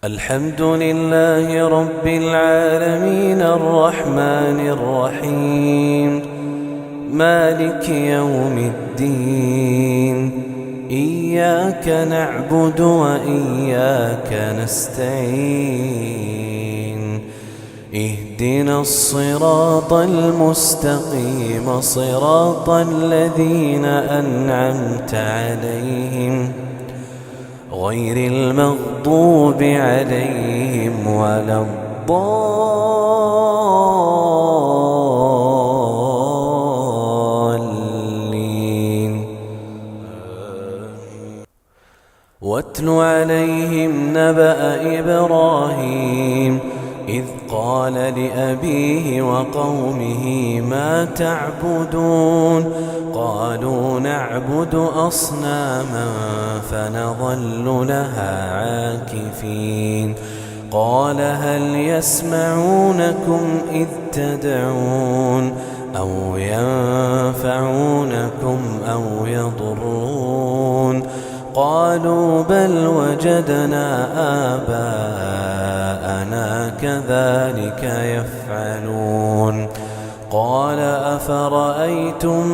الحمد لله رب العالمين الرحمن الرحيم مالك يوم الدين إياك نعبد وإياك نستعين اهدنا الصراط المستقيم صراط الذين أنعمت عليهم غير المغضوب عليهم ولا الضالين. واتل عليهم نبأ إبراهيم إذ قال لأبيه وقومه ما تعبدون قالوا نعبد أصناما فنظل لها عاكفين قال هل يسمعونكم إذ تدعون أو ينفعونكم أو يضرون قالوا بل وجدنا آباءنا كذلك يفعلون قال أفرأيتم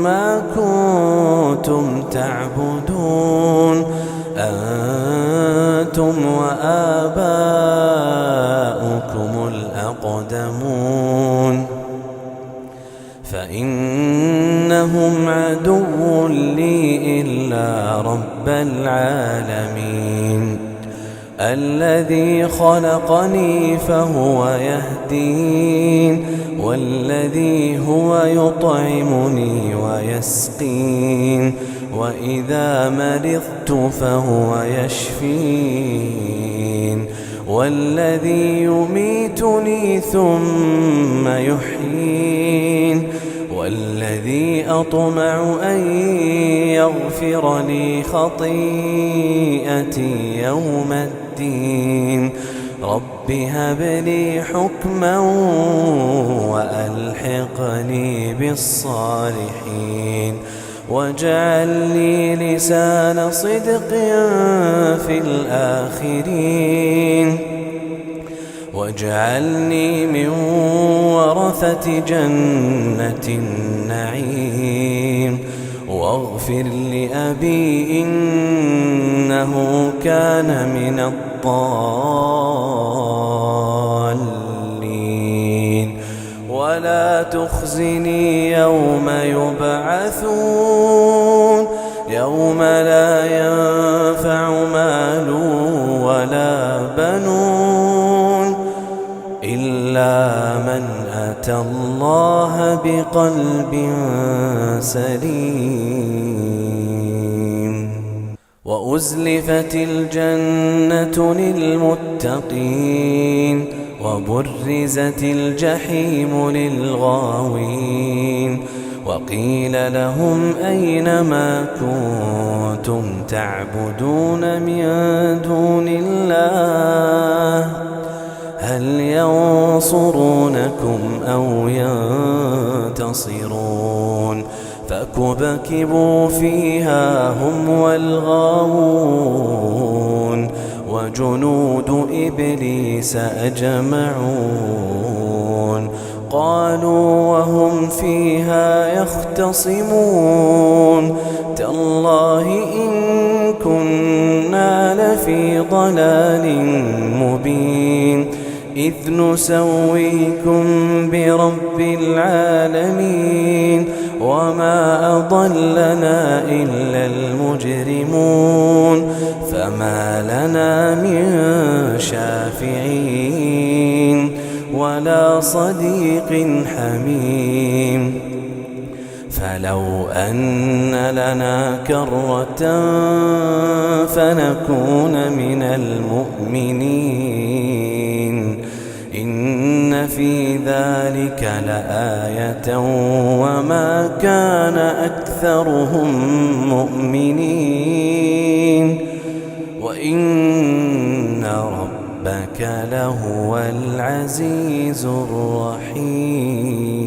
ما كنتم تعبدون أنتم وآباؤكم الأقدمون فإنهم عدو لي إلا رب العالمين الذي خلقني فهو يهدين والذي هو يطعمني ويسقين وإذا مرضت فهو يشفين والذي يميتني ثم يحيين والذي أطمع أن يغفر لي خطيئتي يوم الدين رب هب لي حكما وألحقني بالصالحين واجعل لي لسان صدق في الآخرين واجعلني من ورثة جنة النعيم واغفر لأبي إنه كان من الضالين ولا تخزني يوم يبعثون يوم لا ينفع مال ولا بنون إلا من أتى الله بقلب سليم وأزلفت الجنة للمتقين وبرزت الجحيم للغاوين وقيل لهم أين ما كنتم تعبدون من دون الله هل ينصرونكم أو ينتصرون فكبكبوا فيها هم والغاوون وجنود إبليس أجمعون قالوا وهم فيها يختصمون تالله إن كنا لفي ضلال مبين إذ نسويكم برب العالمين وما أضلنا إلا المجرمون فما لنا من شافعين ولا صديق حميم فلو أن لنا كرة فنكون من المؤمنين إن في ذلك لآية وما كان أكثرهم مؤمنين وإن ربك لهو العزيز الرحيم.